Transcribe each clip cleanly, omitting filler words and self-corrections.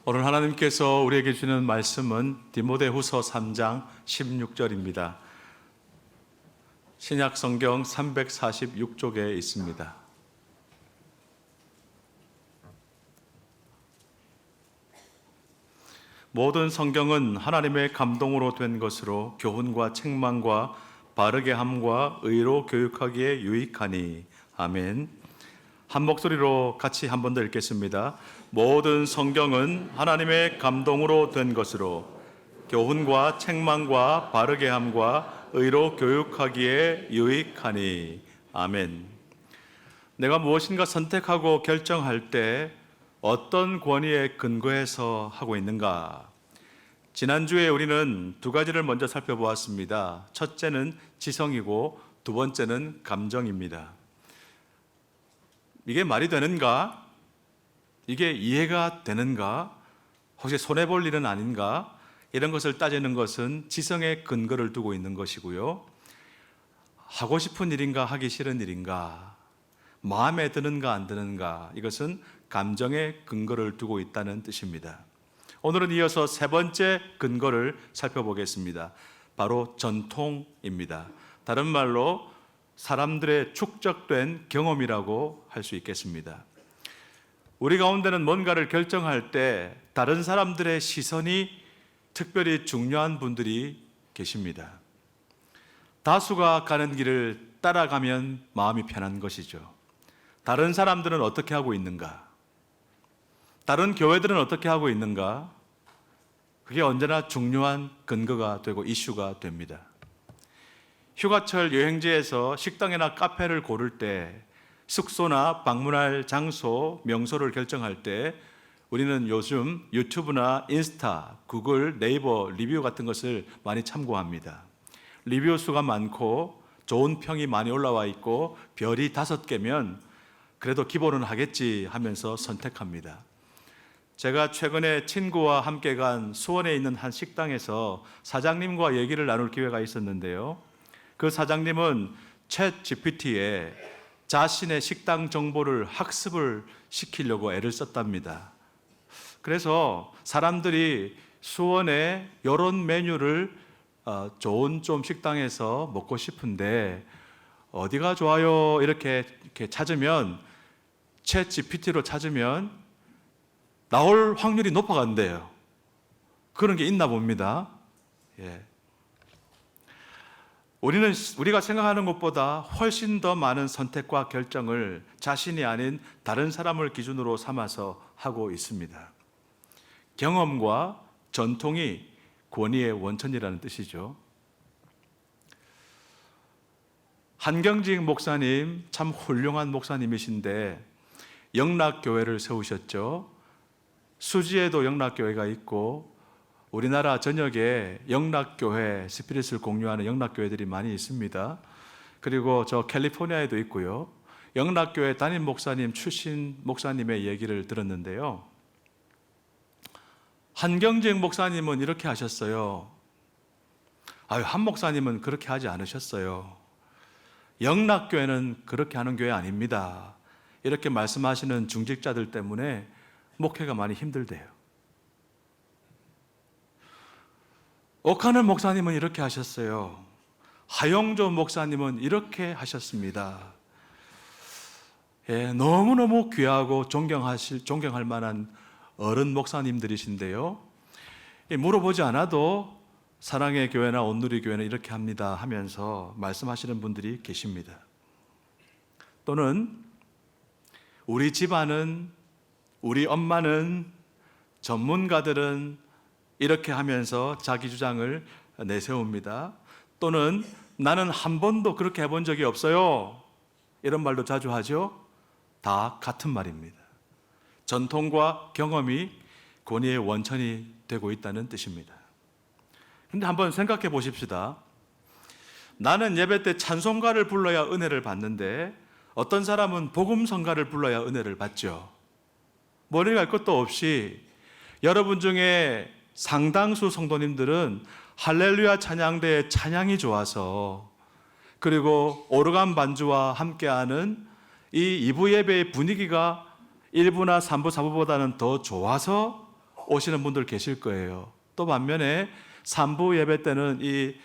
오늘 하나님께서 우리에게 주는 말씀은 디모데후서 3장 16절입니다. 신약 성경 346쪽에 있습니다. 모든 성경은 하나님의 감동으로 된 것으로 교훈과 책망과 바르게 함과 의로 교육하기에 유익하니. 아멘. 한 목소리로 같이 한 번 더 읽겠습니다. 모든 성경은 하나님의 감동으로 된 것으로 교훈과 책망과 바르게 함과 의로 교육하기에 유익하니. 아멘. 내가 무엇인가 선택하고 결정할 때 어떤 권위에 근거해서 하고 있는가? 지난주에 우리는 두 가지를 먼저 살펴보았습니다. 첫째는 지성이고 두 번째는 감정입니다. 이게 말이 되는가? 이게 이해가 되는가? 혹시 손해볼 일은 아닌가? 이런 것을 따지는 것은 지성의 근거를 두고 있는 것이고요. 하고 싶은 일인가 하기 싫은 일인가? 마음에 드는가 안 드는가? 이것은 감정의 근거를 두고 있다는 뜻입니다. 오늘은 이어서 세 번째 근거를 살펴보겠습니다. 바로 전통입니다. 다른 말로 사람들의 축적된 경험이라고 할 수 있겠습니다. 우리 가운데는 뭔가를 결정할 때 다른 사람들의 시선이 특별히 중요한 분들이 계십니다. 다수가 가는 길을 따라가면 마음이 편한 것이죠. 다른 사람들은 어떻게 하고 있는가? 다른 교회들은 어떻게 하고 있는가? 그게 언제나 중요한 근거가 되고 이슈가 됩니다. 휴가철 여행지에서 식당이나 카페를 고를 때, 숙소나 방문할 장소, 명소를 결정할 때 우리는 요즘 유튜브나 인스타, 구글, 네이버 리뷰 같은 것을 많이 참고합니다. 리뷰 수가 많고 좋은 평이 많이 올라와 있고 별이 5개면 그래도 기본은 하겠지 하면서 선택합니다. 제가 최근에 친구와 함께 간 수원에 있는 한 식당에서 사장님과 얘기를 나눌 기회가 있었는데요. 그 사장님은 챗 GPT에 자신의 식당 정보를 학습을 시키려고 애를 썼답니다. 그래서 사람들이 수원에 이런 메뉴를 좋은 좀 식당에서 먹고 싶은데 어디가 좋아요? 이렇게 찾으면 챗 GPT로 찾으면 나올 확률이 높아간대요. 그런 게 있나 봅니다. 우리가 생각하는 것보다 훨씬 더 많은 선택과 결정을 자신이 아닌 다른 사람을 기준으로 삼아서 하고 있습니다. 경험과 전통이 권위의 원천이라는 뜻이죠. 한경직 목사님, 참 훌륭한 목사님이신데 영락교회를 세우셨죠. 수지에도 영락교회가 있고 우리나라 전역에 영락교회, 스피릿을 공유하는 영락교회들이 많이 있습니다. 그리고 저 캘리포니아에도 있고요. 영락교회 담임 목사님 출신 목사님의 얘기를 들었는데요. 한경직 목사님은 이렇게 하셨어요. 한 목사님은 그렇게 하지 않으셨어요. 영락교회는 그렇게 하는 교회 아닙니다. 이렇게 말씀하시는 중직자들 때문에 목회가 많이 힘들대요. 옥하늘 목사님은 이렇게 하셨어요. 하영조 목사님은 이렇게 하셨습니다. 너무너무 귀하고 존경할 만한 어른 목사님들이신데요. 물어보지 않아도 사랑의 교회나 온누리 교회는 이렇게 합니다 하면서 말씀하시는 분들이 계십니다. 또는 우리 집안은, 우리 엄마는, 전문가들은 이렇게 하면서 자기 주장을 내세웁니다. 또는 나는 한 번도 그렇게 해본 적이 없어요. 이런 말도 자주 하죠. 다 같은 말입니다. 전통과 경험이 권위의 원천이 되고 있다는 뜻입니다. 그런데 한번 생각해 보십시다. 나는 예배 때 찬송가를 불러야 은혜를 받는데 어떤 사람은 복음성가를 불러야 은혜를 받죠. 머리 갈 것도 없이 여러분 중에 상당수 성도님들은 할렐루야 찬양대의 찬양이 좋아서, 그리고 오르간 반주와 함께하는 이 2부 예배의 분위기가 1부나 3부, 4부보다는 더 좋아서 오시는 분들 계실 거예요. 또 반면에 3부 예배 때는 이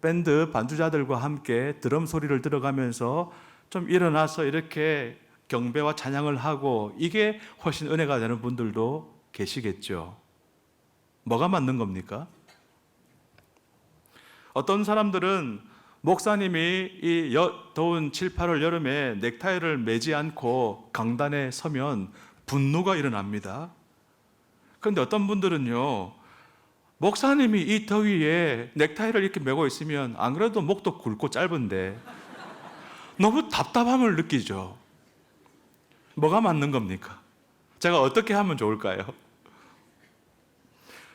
밴드 반주자들과 함께 드럼 소리를 들어가면서 좀 일어나서 이렇게 경배와 찬양을 하고 이게 훨씬 은혜가 되는 분들도 계시겠죠. 뭐가 맞는 겁니까? 어떤 사람들은 목사님이 이 더운 7, 8월 여름에 넥타이를 매지 않고 강단에 서면 분노가 일어납니다. 그런데 어떤 분들은요, 목사님이 이 더위에 넥타이를 이렇게 매고 있으면 안 그래도 목도 굵고 짧은데 너무 답답함을 느끼죠. 뭐가 맞는 겁니까? 제가 어떻게 하면 좋을까요?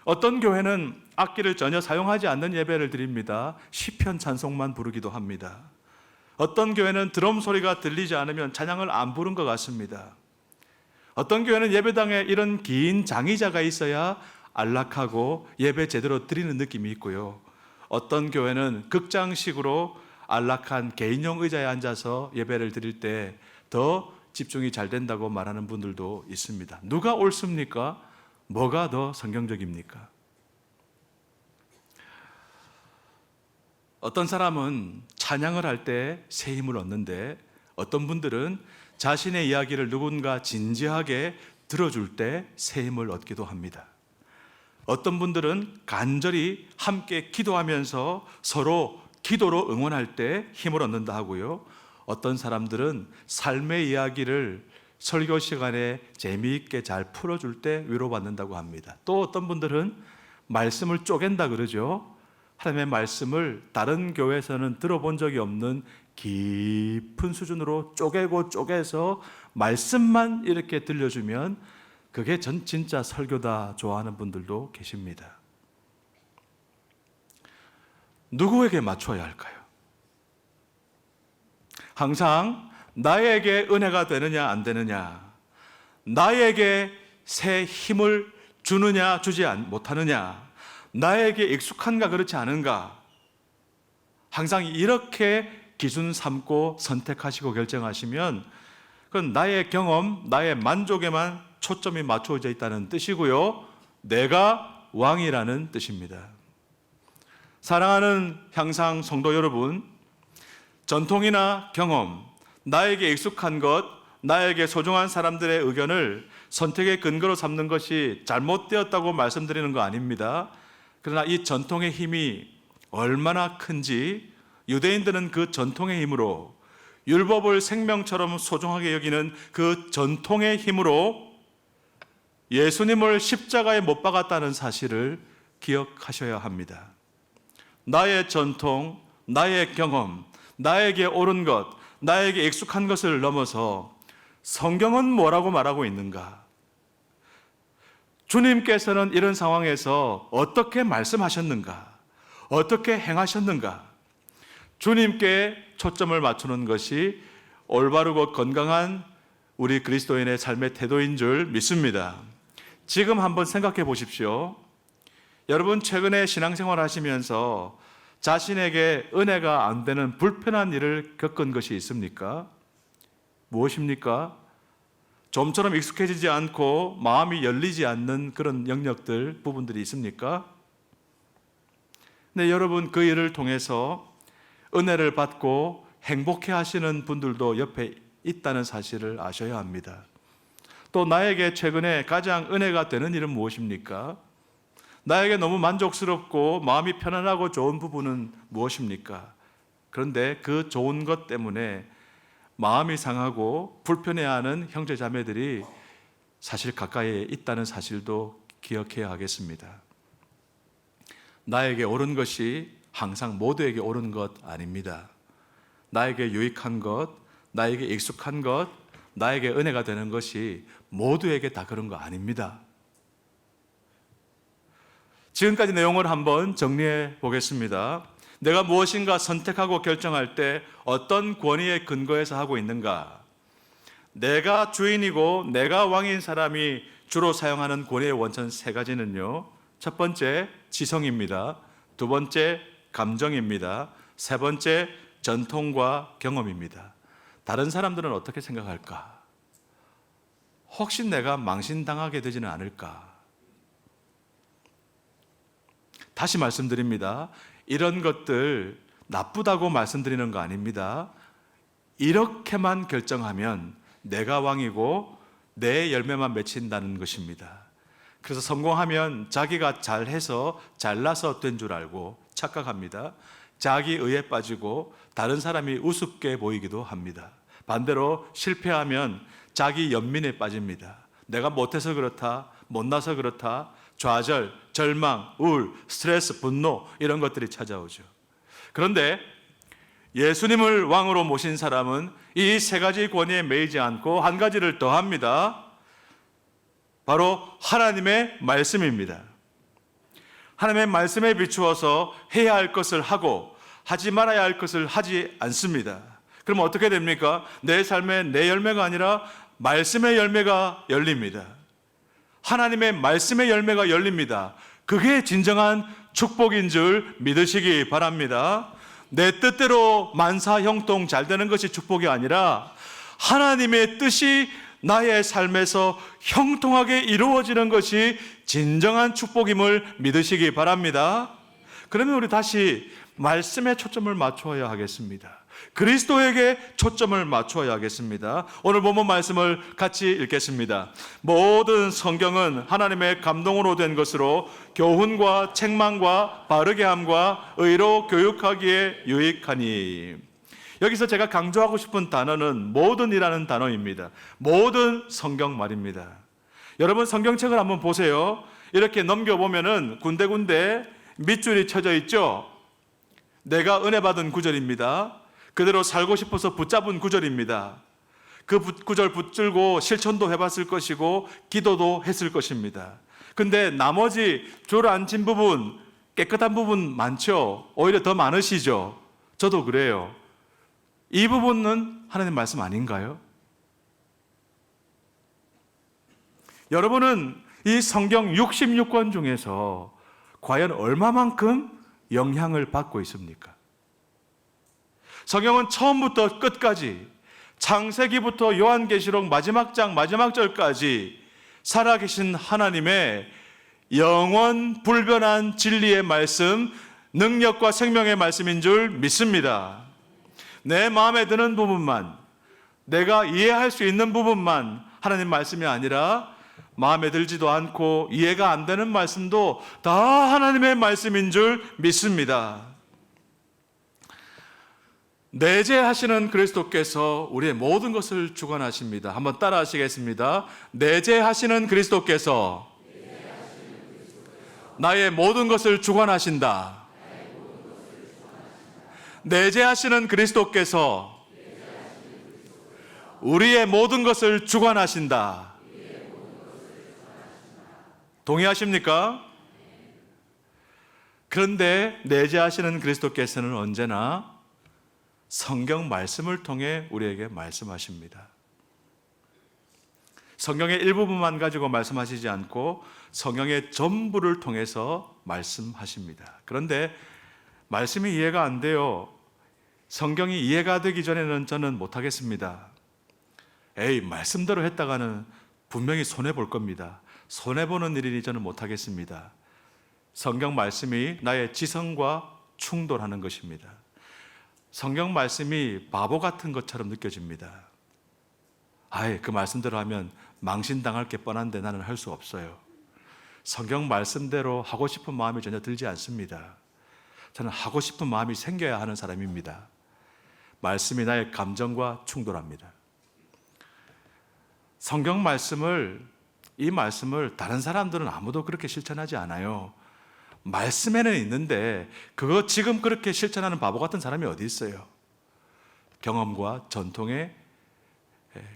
어떤 교회는 악기를 전혀 사용하지 않는 예배를 드립니다. 시편 찬송만 부르기도 합니다. 어떤 교회는 드럼 소리가 들리지 않으면 찬양을 안 부른 것 같습니다. 어떤 교회는 예배당에 이런 긴 장의자가 있어야 안락하고 예배 제대로 드리는 느낌이 있고요. 어떤 교회는 극장식으로 안락한 개인용 의자에 앉아서 예배를 드릴 때 더 집중이 잘 된다고 말하는 분들도 있습니다. 누가 옳습니까? 뭐가 더 성경적입니까? 어떤 사람은 찬양을 할 때 새 힘을 얻는데 어떤 분들은 자신의 이야기를 누군가 진지하게 들어줄 때 새 힘을 얻기도 합니다. 어떤 분들은 간절히 함께 기도하면서 서로 기도로 응원할 때 힘을 얻는다 하고요. 어떤 사람들은 삶의 이야기를 설교 시간에 재미있게 잘 풀어줄 때 위로받는다고 합니다. 또 어떤 분들은 말씀을 쪼갠다 그러죠. 하나님의 말씀을 다른 교회에서는 들어본 적이 없는 깊은 수준으로 쪼개서 말씀만 이렇게 들려주면 그게 진짜 설교다 좋아하는 분들도 계십니다. 누구에게 맞춰야 할까요? 항상 나에게 은혜가 되느냐 안 되느냐, 나에게 새 힘을 주느냐 주지 못하느냐, 나에게 익숙한가 그렇지 않은가, 항상 이렇게 기준 삼고 선택하시고 결정하시면 그건 나의 경험, 나의 만족에만 초점이 맞춰져 있다는 뜻이고요. 내가 왕이라는 뜻입니다. 사랑하는 향상 성도 여러분, 전통이나 경험, 나에게 익숙한 것, 나에게 소중한 사람들의 의견을 선택의 근거로 삼는 것이 잘못되었다고 말씀드리는 거 아닙니다. 그러나 이 전통의 힘이 얼마나 큰지 유대인들은 그 전통의 힘으로, 율법을 생명처럼 소중하게 여기는 그 전통의 힘으로 예수님을 십자가에 못 박았다는 사실을 기억하셔야 합니다. 나의 전통, 나의 경험, 나에게 옳은 것, 나에게 익숙한 것을 넘어서 성경은 뭐라고 말하고 있는가? 주님께서는 이런 상황에서 어떻게 말씀하셨는가? 어떻게 행하셨는가? 주님께 초점을 맞추는 것이 올바르고 건강한 우리 그리스도인의 삶의 태도인 줄 믿습니다. 지금 한번 생각해 보십시오. 여러분 최근에 신앙생활 하시면서 자신에게 은혜가 안 되는 불편한 일을 겪은 것이 있습니까? 무엇입니까? 좀처럼 익숙해지지 않고 마음이 열리지 않는 그런 영역들, 부분들이 있습니까? 네, 여러분 그 일을 통해서 은혜를 받고 행복해 하시는 분들도 옆에 있다는 사실을 아셔야 합니다. 또 나에게 최근에 가장 은혜가 되는 일은 무엇입니까? 나에게 너무 만족스럽고 마음이 편안하고 좋은 부분은 무엇입니까? 그런데 그 좋은 것 때문에 마음이 상하고 불편해하는 형제 자매들이 사실 가까이에 있다는 사실도 기억해야 하겠습니다. 나에게 옳은 것이 항상 모두에게 옳은 것 아닙니다. 나에게 유익한 것, 나에게 익숙한 것, 나에게 은혜가 되는 것이 모두에게 다 그런 거 아닙니다. 지금까지 내용을 한번 정리해 보겠습니다. 내가 무엇인가 선택하고 결정할 때 어떤 권위의 근거에서 하고 있는가? 내가 주인이고 내가 왕인 사람이 주로 사용하는 권위의 원천 세 가지는요. 첫 번째, 지성입니다. 두 번째, 감정입니다. 세 번째, 전통과 경험입니다. 다른 사람들은 어떻게 생각할까? 혹시 내가 망신당하게 되지는 않을까? 다시 말씀드립니다. 이런 것들 나쁘다고 말씀드리는 거 아닙니다. 이렇게만 결정하면 내가 왕이고 내 열매만 맺힌다는 것입니다. 그래서 성공하면 자기가 잘해서 잘나서 된 줄 알고 착각합니다. 자기 의에 빠지고 다른 사람이 우습게 보이기도 합니다. 반대로 실패하면 자기 연민에 빠집니다. 내가 못해서 그렇다, 못나서 그렇다, 좌절, 절망, 우울, 스트레스, 분노 이런 것들이 찾아오죠. 그런데 예수님을 왕으로 모신 사람은 이 세 가지 권위에 매이지 않고 한 가지를 더합니다. 바로 하나님의 말씀입니다. 하나님의 말씀에 비추어서 해야 할 것을 하고 하지 말아야 할 것을 하지 않습니다. 그럼 어떻게 됩니까? 내 삶에 내 열매가 아니라 말씀의 열매가 열립니다. 하나님의 말씀의 열매가 열립니다. 그게 진정한 축복인 줄 믿으시기 바랍니다. 내 뜻대로 만사형통 잘 되는 것이 축복이 아니라 하나님의 뜻이 나의 삶에서 형통하게 이루어지는 것이 진정한 축복임을 믿으시기 바랍니다. 그러면 우리 다시 말씀에 초점을 맞추어야 하겠습니다. 그리스도에게 초점을 맞추어야 하겠습니다. 오늘 본문 말씀을 같이 읽겠습니다. 모든 성경은 하나님의 감동으로 된 것으로 교훈과 책망과 바르게 함과 의로 교육하기에 유익하니. 여기서 제가 강조하고 싶은 단어는 모든이라는 단어입니다. 모든 성경 말입니다. 여러분 성경책을 한번 보세요. 이렇게 넘겨보면은 군데군데 밑줄이 쳐져 있죠. 내가 은혜 받은 구절입니다. 그대로 살고 싶어서 붙잡은 구절입니다. 그 구절 붙들고 실천도 해봤을 것이고 기도도 했을 것입니다. 근데 나머지 주저앉힌 부분, 깨끗한 부분 많죠? 오히려 더 많으시죠? 저도 그래요. 이 부분은 하나님 말씀 아닌가요? 여러분은 이 성경 66권 중에서 과연 얼마만큼 영향을 받고 있습니까? 성경은 처음부터 끝까지 창세기부터 요한계시록 마지막 장 마지막 절까지 살아계신 하나님의 영원 불변한 진리의 말씀, 능력과 생명의 말씀인 줄 믿습니다. 내 마음에 드는 부분만, 내가 이해할 수 있는 부분만 하나님 말씀이 아니라 마음에 들지도 않고 이해가 안 되는 말씀도 다 하나님의 말씀인 줄 믿습니다. 내재하시는 그리스도께서 우리의 모든 것을 주관하십니다. 한번 따라 하시겠습니다. 내재하시는 그리스도께서 나의 모든 것을 주관하신다. 내재하시는 그리스도께서 우리의 모든 것을 주관하신다. 동의하십니까? 그런데 내재하시는 그리스도께서는 언제나 성경 말씀을 통해 우리에게 말씀하십니다. 성경의 일부분만 가지고 말씀하시지 않고 성경의 전부를 통해서 말씀하십니다. 그런데 말씀이 이해가 안 돼요. 성경이 이해가 되기 전에는 저는 못하겠습니다. 말씀대로 했다가는 분명히 손해볼 겁니다. 손해보는 일이니 저는 못하겠습니다. 성경 말씀이 나의 지성과 충돌하는 것입니다. 성경 말씀이 바보 같은 것처럼 느껴집니다. 그 말씀대로 하면 망신당할 게 뻔한데 나는 할 수 없어요. 성경 말씀대로 하고 싶은 마음이 전혀 들지 않습니다. 저는 하고 싶은 마음이 생겨야 하는 사람입니다. 말씀이 나의 감정과 충돌합니다. 성경 말씀을, 이 말씀을 다른 사람들은 아무도 그렇게 실천하지 않아요. 말씀에는 있는데 그거 지금 그렇게 실천하는 바보 같은 사람이 어디 있어요? 경험과 전통에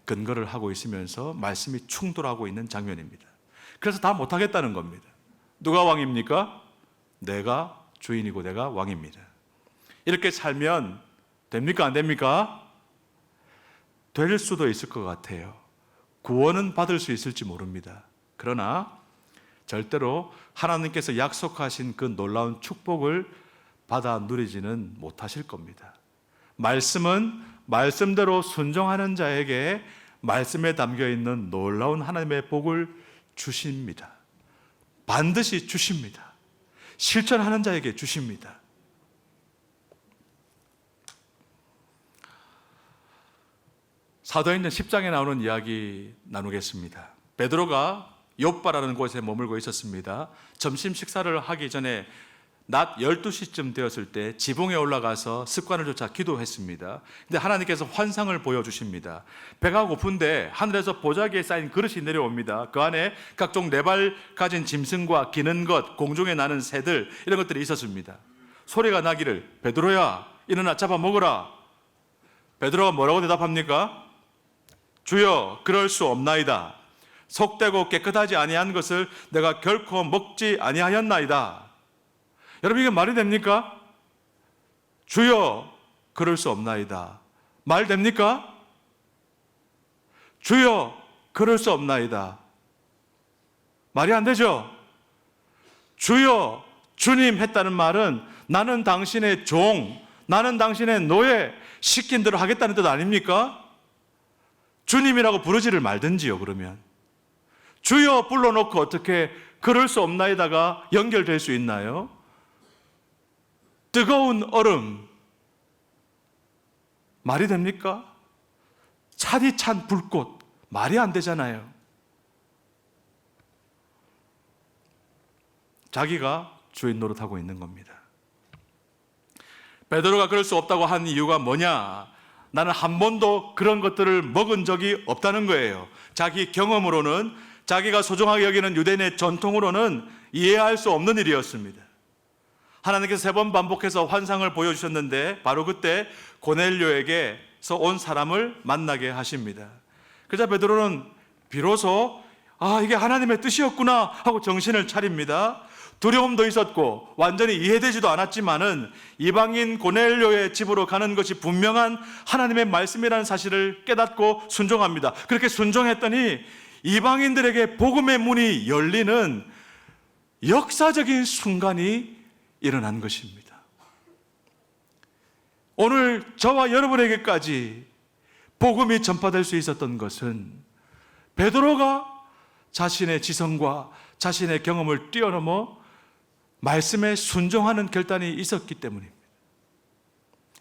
근거를 하고 있으면서 말씀이 충돌하고 있는 장면입니다. 그래서 다 못하겠다는 겁니다. 누가 왕입니까? 내가 주인이고 내가 왕입니다. 이렇게 살면 됩니까? 안 됩니까? 될 수도 있을 것 같아요. 구원은 받을 수 있을지 모릅니다. 그러나 절대로 하나님께서 약속하신 그 놀라운 축복을 받아 누리지는 못하실 겁니다. 말씀은 말씀대로 순종하는 자에게 말씀에 담겨 있는 놀라운 하나님의 복을 주십니다. 반드시 주십니다. 실천하는 자에게 주십니다. 사도행전 10장에 나오는 이야기 나누겠습니다. 베드로가 욥바라는 곳에 머물고 있었습니다. 점심 식사를 하기 전에 낮 12시쯤 되었을 때 지붕에 올라가서 습관을 쫓아 기도했습니다. 근데 하나님께서 환상을 보여주십니다. 배가 고픈데 하늘에서 보자기에 쌓인 그릇이 내려옵니다. 그 안에 각종 네 발 가진 짐승과 기는 것, 공중에 나는 새들, 이런 것들이 있었습니다. 소리가 나기를 베드로야 일어나 잡아 먹으라. 베드로가 뭐라고 대답합니까? 주여 그럴 수 없나이다. 속되고 깨끗하지 아니한 것을 내가 결코 먹지 아니하였나이다. 여러분, 이게 말이 됩니까? 주여 그럴 수 없나이다. 말 됩니까? 주여 그럴 수 없나이다. 말이 안 되죠? 주여, 주님 했다는 말은 나는 당신의 종, 나는 당신의 노예, 시킨 대로 하겠다는 뜻 아닙니까? 주님이라고 부르지를 말든지요. 그러면 주여 불러놓고 어떻게 그럴 수 없나이다가 연결될 수 있나요? 뜨거운 얼음, 말이 됩니까? 차디 찬 불꽃, 말이 안 되잖아요. 자기가 주인 노릇하고 있는 겁니다. 베드로가 그럴 수 없다고 한 이유가 뭐냐? 나는 한 번도 그런 것들을 먹은 적이 없다는 거예요. 자기 경험으로는, 자기가 소중하게 여기는 유대인의 전통으로는 이해할 수 없는 일이었습니다. 하나님께서 3번 반복해서 환상을 보여주셨는데 바로 그때 고넬료에게서 온 사람을 만나게 하십니다. 그러자 베드로는 비로소 이게 하나님의 뜻이었구나 하고 정신을 차립니다. 두려움도 있었고 완전히 이해되지도 않았지만은 이방인 고넬료의 집으로 가는 것이 분명한 하나님의 말씀이라는 사실을 깨닫고 순종합니다. 그렇게 순종했더니 이방인들에게 복음의 문이 열리는 역사적인 순간이 일어난 것입니다. 오늘 저와 여러분에게까지 복음이 전파될 수 있었던 것은 베드로가 자신의 지성과 자신의 경험을 뛰어넘어 말씀에 순종하는 결단이 있었기 때문입니다.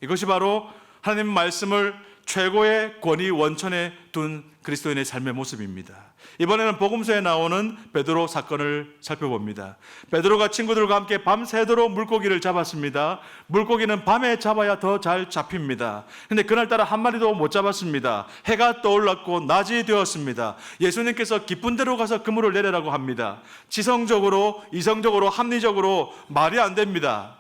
이것이 바로 하나님 말씀을 최고의 권위 원천에 둔 그리스도인의 삶의 모습입니다. 이번에는 복음서에 나오는 베드로 사건을 살펴봅니다. 베드로가 친구들과 함께 밤새도록 물고기를 잡았습니다. 물고기는 밤에 잡아야 더 잘 잡힙니다. 그런데 그날따라 한 마리도 못 잡았습니다. 해가 떠올랐고 낮이 되었습니다. 예수님께서 깊은 데로 가서 그물을 내리라고 합니다. 지성적으로, 이성적으로, 합리적으로 말이 안 됩니다.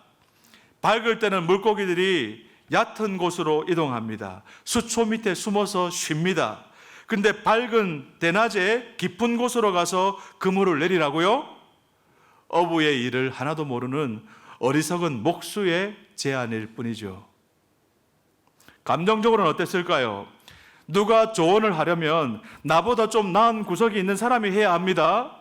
밝을 때는 물고기들이 얕은 곳으로 이동합니다. 수초 밑에 숨어서 쉽니다. 근데 밝은 대낮에 깊은 곳으로 가서 그물을 내리라고요? 어부의 일을 하나도 모르는 어리석은 목수의 제안일 뿐이죠. 감정적으로는 어땠을까요? 누가 조언을 하려면 나보다 좀 나은 구석이 있는 사람이 해야 합니다.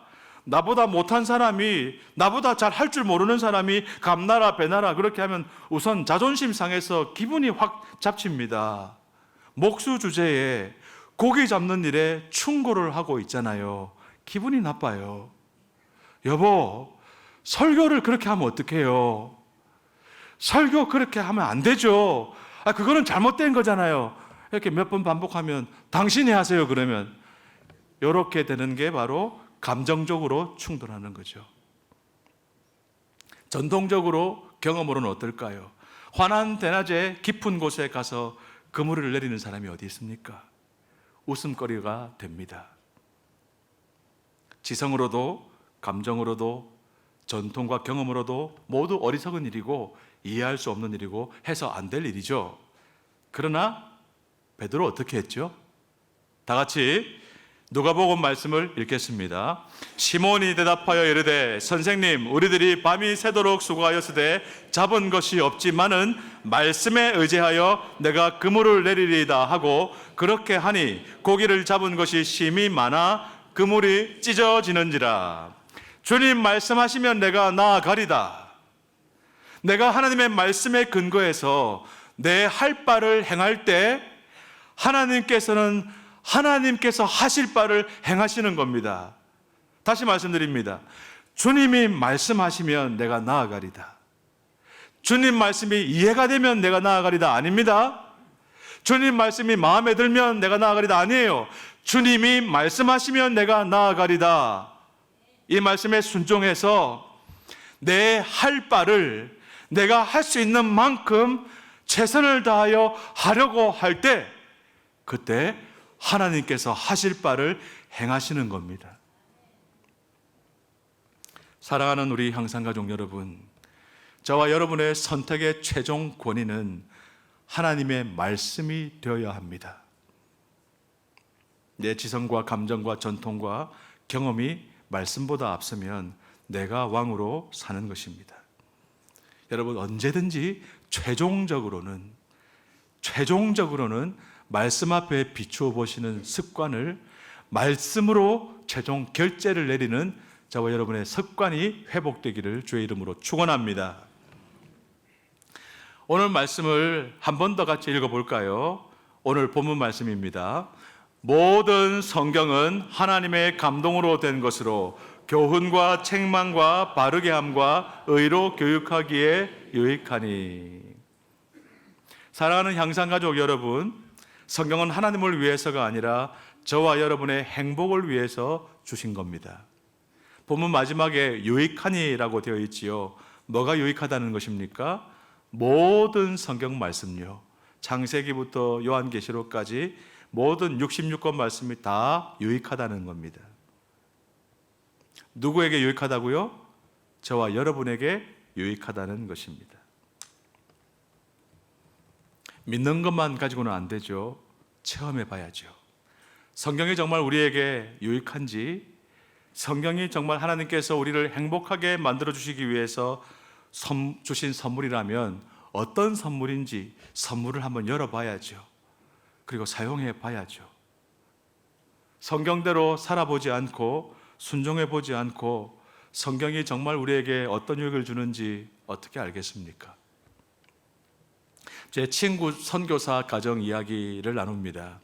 나보다 못한 사람이, 나보다 잘 할 줄 모르는 사람이 감나라 배나라 그렇게 하면 우선 자존심 상해서 기분이 확 잡칩니다. 목수 주제에 고기 잡는 일에 충고를 하고 있잖아요. 기분이 나빠요. 여보, 설교를 그렇게 하면 어떡해요? 설교 그렇게 하면 안 되죠. 그거는 잘못된 거잖아요. 이렇게 몇 번 반복하면 당신이 하세요 그러면 이렇게 되는 게 바로 감정적으로 충돌하는 거죠. 전통적으로 경험으로는 어떨까요? 환한 대낮에 깊은 곳에 가서 그물을 내리는 사람이 어디 있습니까? 웃음거리가 됩니다. 지성으로도 감정으로도 전통과 경험으로도 모두 어리석은 일이고 이해할 수 없는 일이고 해서 안 될 일이죠. 그러나 베드로 어떻게 했죠? 다 같이 누가복음 말씀을 읽겠습니다. 시몬이 대답하여 이르되 선생님 우리들이 밤이 새도록 수고하였으되 잡은 것이 없지만은 말씀에 의지하여 내가 그물을 내리리이다 하고 그렇게 하니 고기를 잡은 것이 심히 많아 그물이 찢어지는지라. 주님 말씀하시면 내가 나아가리다. 내가 하나님의 말씀에 근거해서 내 할 바를 행할 때 하나님께서 하실 바를 행하시는 겁니다. 다시 말씀드립니다. 주님이 말씀하시면 내가 나아가리다. 주님 말씀이 이해가 되면 내가 나아가리다. 아닙니다. 주님 말씀이 마음에 들면 내가 나아가리다. 아니에요. 주님이 말씀하시면 내가 나아가리다. 이 말씀에 순종해서 내 할 바를 내가 할 수 있는 만큼 최선을 다하여 하려고 할 때, 그때 하나님께서 하실 바를 행하시는 겁니다. 사랑하는 우리 향상가족 여러분, 저와 여러분의 선택의 최종 권위는 하나님의 말씀이 되어야 합니다. 내 지성과 감정과 전통과 경험이 말씀보다 앞서면 내가 왕으로 사는 것입니다. 여러분, 언제든지 최종적으로는 말씀 앞에 비추어 보시는 습관을, 말씀으로 최종 결제를 내리는 저와 여러분의 습관이 회복되기를 주의 이름으로 축원합니다. 오늘 말씀을 한 번 더 같이 읽어볼까요? 오늘 본문 말씀입니다. 모든 성경은 하나님의 감동으로 된 것으로 교훈과 책망과 바르게 함과 의로 교육하기에 유익하니. 사랑하는 향상가족 여러분, 성경은 하나님을 위해서가 아니라 저와 여러분의 행복을 위해서 주신 겁니다. 본문 마지막에 유익하니라고 되어 있지요. 뭐가 유익하다는 것입니까? 모든 성경 말씀요, 창세기부터 요한계시록까지 모든 66권 말씀이 다 유익하다는 겁니다. 누구에게 유익하다고요? 저와 여러분에게 유익하다는 것입니다. 믿는 것만 가지고는 안 되죠. 체험해 봐야죠. 성경이 정말 우리에게 유익한지, 성경이 정말 하나님께서 우리를 행복하게 만들어 주시기 위해서 주신 선물이라면 어떤 선물인지 선물을 한번 열어봐야죠. 그리고 사용해 봐야죠. 성경대로 살아보지 않고 순종해 보지 않고 성경이 정말 우리에게 어떤 유익을 주는지 어떻게 알겠습니까? 제 친구 선교사 가정 이야기를 나눕니다.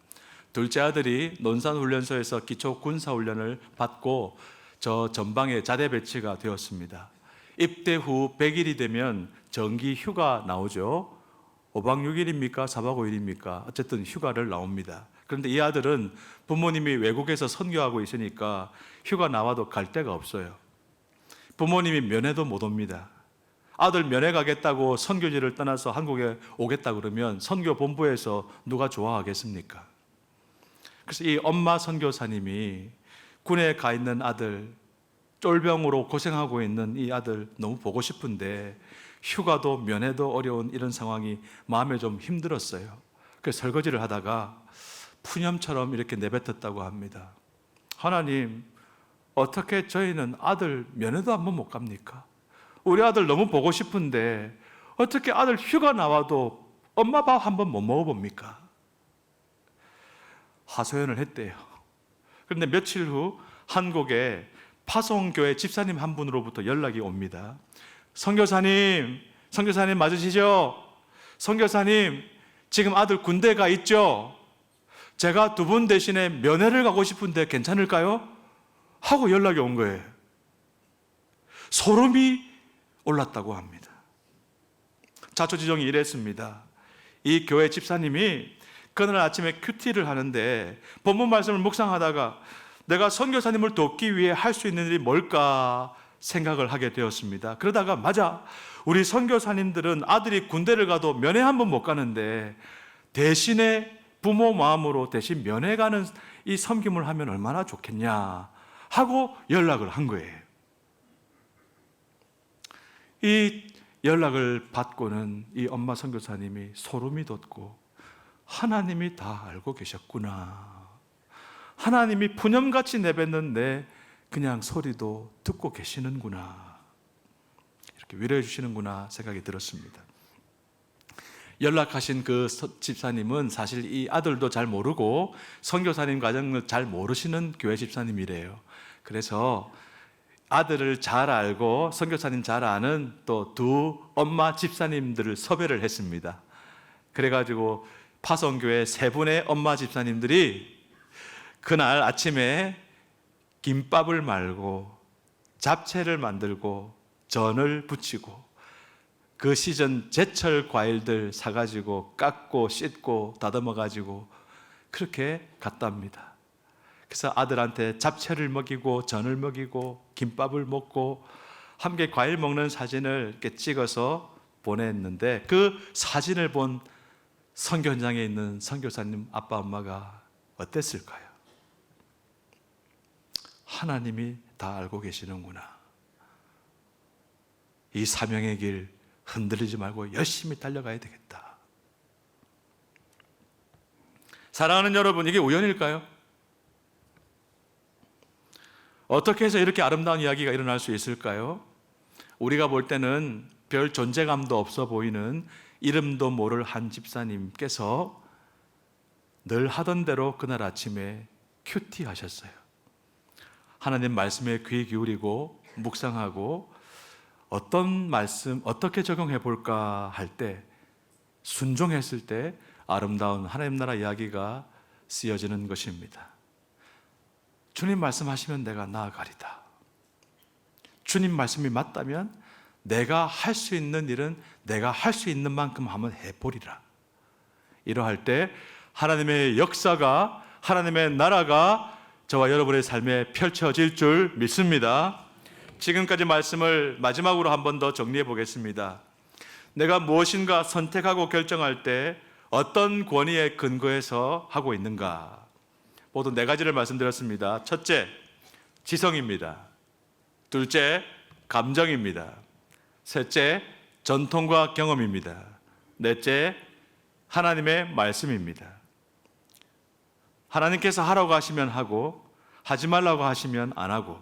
둘째 아들이 논산훈련소에서 기초 군사훈련을 받고 저 전방에 자대 배치가 되었습니다. 입대 후 100일이 되면 정기 휴가 나오죠. 5박 6일입니까? 4박 5일입니까? 어쨌든 휴가를 나옵니다. 그런데 이 아들은 부모님이 외국에서 선교하고 있으니까 휴가 나와도 갈 데가 없어요. 부모님이 면회도 못 옵니다. 아들 면회 가겠다고 선교지를 떠나서 한국에 오겠다 그러면 선교 본부에서 누가 좋아하겠습니까? 그래서 이 엄마 선교사님이 군에 가 있는 아들, 쫄병으로 고생하고 있는 이 아들 너무 보고 싶은데 휴가도 면회도 어려운 이런 상황이 마음에 좀 힘들었어요. 그래서 설거지를 하다가 푸념처럼 이렇게 내뱉었다고 합니다. 하나님, 어떻게 저희는 아들 면회도 한번 못 갑니까? 우리 아들 너무 보고 싶은데 어떻게 아들 휴가 나와도 엄마 밥 한번 못 먹어봅니까? 하소연을 했대요. 그런데 며칠 후 한국에 파송교회 집사님 한 분으로부터 연락이 옵니다. 선교사님 맞으시죠? 선교사님, 지금 아들 군대 가 있죠? 제가 두 분 대신에 면회를 가고 싶은데 괜찮을까요? 하고 연락이 온 거예요. 소름이 올랐다고 합니다. 자초지종이 이랬습니다. 이 교회 집사님이 그날 아침에 큐티를 하는데 본문 말씀을 묵상하다가 내가 선교사님을 돕기 위해 할 수 있는 일이 뭘까 생각을 하게 되었습니다. 그러다가 맞아, 우리 선교사님들은 아들이 군대를 가도 면회 한 번 못 가는데 대신에 부모 마음으로 대신 면회 가는 이 섬김을 하면 얼마나 좋겠냐 하고 연락을 한 거예요. 이 연락을 받고는 이 엄마 선교사님이 소름이 돋고 하나님이 다 알고 계셨구나, 하나님이 푸념같이 내뱉는데 그냥 소리도 듣고 계시는구나, 이렇게 위로해 주시는구나 생각이 들었습니다. 연락하신 그 집사님은 사실 이 아들도 잘 모르고 선교사님 과정을 잘 모르시는 교회 집사님이래요. 그래서 아들을 잘 알고 선교사님 잘 아는 또 두 엄마 집사님들을 섭외를 했습니다. 그래가지고 파송교회 세 분의 엄마 집사님들이 그날 아침에 김밥을 말고 잡채를 만들고 전을 부치고 그 시즌 제철 과일들 사가지고 깎고 씻고 다듬어가지고 그렇게 갔답니다. 그래서 아들한테 잡채를 먹이고 전을 먹이고 김밥을 먹고 함께 과일 먹는 사진을 이렇게 찍어서 보냈는데, 그 사진을 본 선교 현장에 있는 선교사님 아빠 엄마가 어땠을까요? 하나님이 다 알고 계시는구나. 이 사명의 길 흔들리지 말고 열심히 달려가야 되겠다. 사랑하는 여러분, 이게 우연일까요? 어떻게 해서 이렇게 아름다운 이야기가 일어날 수 있을까요? 우리가 볼 때는 별 존재감도 없어 보이는 이름도 모를 한 집사님께서 늘 하던 대로 그날 아침에 큐티 하셨어요. 하나님 말씀에 귀 기울이고 묵상하고 어떤 말씀 어떻게 적용해 볼까 할 때, 순종했을 때 아름다운 하나님 나라 이야기가 쓰여지는 것입니다. 주님 말씀하시면 내가 나아가리다. 주님 말씀이 맞다면 내가 할 수 있는 일은 내가 할 수 있는 만큼 한번 해보리라. 이러할 때 하나님의 역사가, 하나님의 나라가 저와 여러분의 삶에 펼쳐질 줄 믿습니다. 지금까지 말씀을 마지막으로 한 번 더 정리해 보겠습니다. 내가 무엇인가 선택하고 결정할 때 어떤 권위에 근거해서 하고 있는가? 모두 네 가지를 말씀드렸습니다. 첫째, 지성입니다. 둘째, 감정입니다. 셋째, 전통과 경험입니다. 넷째, 하나님의 말씀입니다. 하나님께서 하라고 하시면 하고, 하지 말라고 하시면 안 하고,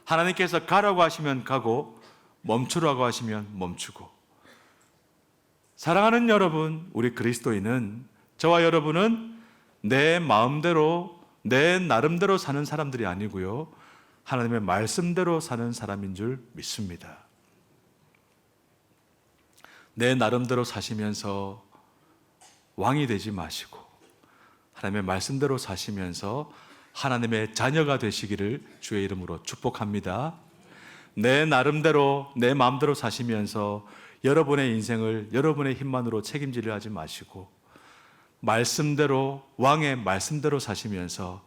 하나님께서 가라고 하시면 가고, 멈추라고 하시면 멈추고. 사랑하는 여러분, 우리 그리스도인은, 저와 여러분은 내 마음대로, 내 나름대로 사는 사람들이 아니고요, 하나님의 말씀대로 사는 사람인 줄 믿습니다. 내 나름대로 사시면서 왕이 되지 마시고 하나님의 말씀대로 사시면서 하나님의 자녀가 되시기를 주의 이름으로 축복합니다. 내 나름대로 내 마음대로 사시면서 여러분의 인생을 여러분의 힘만으로 책임지려 하지 마시고 말씀대로, 왕의 말씀대로 사시면서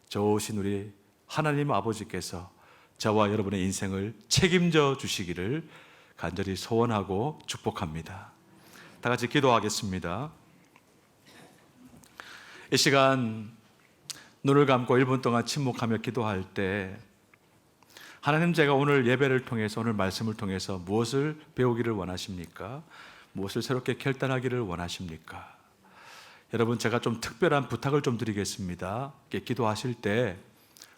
좋으신 우리 하나님 아버지께서 저와 여러분의 인생을 책임져 주시기를 간절히 소원하고 축복합니다. 다 같이 기도하겠습니다. 이 시간 눈을 감고 1분 동안 침묵하며 기도할 때, 하나님, 제가 오늘 예배를 통해서, 오늘 말씀을 통해서 무엇을 배우기를 원하십니까? 무엇을 새롭게 결단하기를 원하십니까? 여러분, 제가 좀 특별한 부탁을 좀 드리겠습니다. 기도하실 때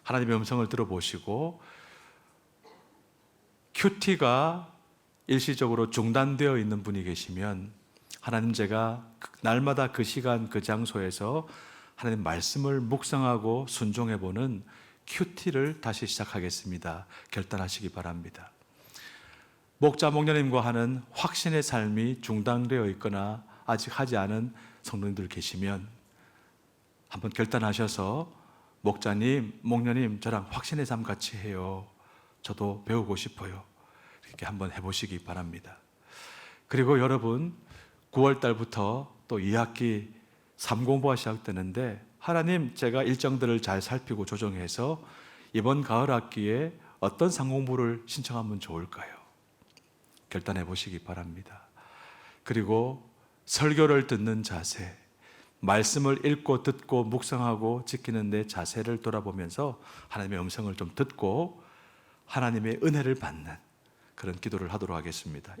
하나님의 음성을 들어보시고 큐티가 일시적으로 중단되어 있는 분이 계시면, 하나님, 제가 날마다 그 시간 그 장소에서 하나님 말씀을 묵상하고 순종해보는 큐티를 다시 시작하겠습니다. 결단하시기 바랍니다. 목자 목녀님과 하는 확신의 삶이 중단되어 있거나 아직 하지 않은 성도님들 계시면 한번 결단하셔서, 목자님, 목녀님, 저랑 확신의 삶 같이 해요. 저도 배우고 싶어요. 이렇게 한번 해보시기 바랍니다. 그리고 여러분, 9월 달부터 또 2학기 3공부가 시작되는데, 하나님, 제가 일정들을 잘 살피고 조정해서 이번 가을 학기에 어떤 상공부를 신청하면 좋을까요? 결단해 보시기 바랍니다. 그리고 설교를 듣는 자세, 말씀을 읽고 듣고 묵상하고 지키는 내 자세를 돌아보면서 하나님의 음성을 좀 듣고 하나님의 은혜를 받는 그런 기도를 하도록 하겠습니다.